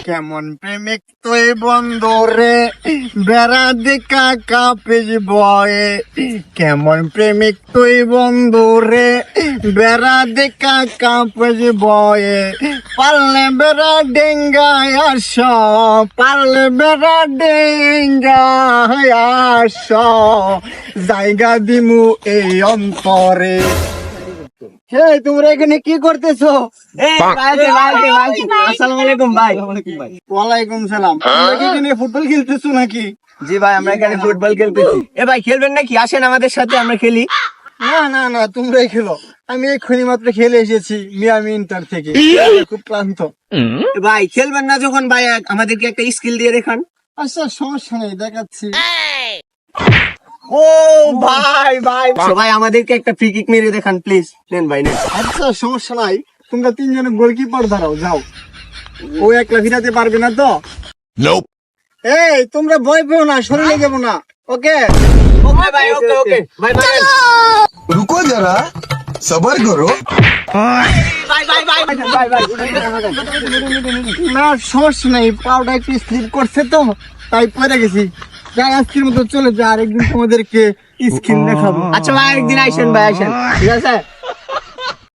কেমন প্রেমিক তুই বন্ধু রে বেড়া দেখা কাপিস বয়ে, কেমন প্রেমিক তুই বন্ধু রে বেড়া দেখা কাপিস বয়ে, পারলে বেড়া ডেঙ্গায় আস, পারলে বেড়া ডেঙ্গায় আস, জায়গা দিমু এই অন্তরে। তোমরা এখানে কি করতেছো? আসসালামু আলাইকুম ভাই। ওয়ালাইকুম সালাম। তোমরা কি এখানে ফুটবল খেলতেছো নাকি? জি ভাই, আমরা এখানে ফুটবল খেলতেছি। এ ভাই খেলবেন নাকি? আসেন আমাদের সাথে, আমরা খেলি। না না না, তোমরাই খেলো। আমি এক্ষুনি মাত্র খেলে এসেছি মিয়ামি ইন্টার থেকে, খুব ক্লান্ত। এ ভাই খেলবেন না যখন, ভাই আমাদেরকে একটা স্কিল দিয়ে দেখান। আচ্ছা সমস্যা নেই, দেখাচ্ছি। ও ভাই ভাই সবাই আমাদেরকে একটা ফ্রি কিক মেরে দেখান প্লিজ। নেন ভাই নেন। আচ্ছা সমস্যা নাই, তোমরা তিনজনে গোলকিপার দাঁড়াও, যাও। ও একলা ফিরাতে পারবে না তো? এই তোমরা ভয় পেও না, শরীরে যাবো না। ওকে ওকে ভাই, ওকে ওকে ভাই ভাই रुको जरा सबर करो। ভাই ভাই ভাই ভাই ভাই না সমস্যা নাই, পাউডার একটু স্লিপ করছে তো তাই পড়ে গেছি। যাই আজকের মতো চলে যা, আরেকদিন তোমাদেরকে স্কিন দেখাবো। আচ্ছা ভাই, একদিন আইসেন ভাই, আইসেন, ঠিক আছে।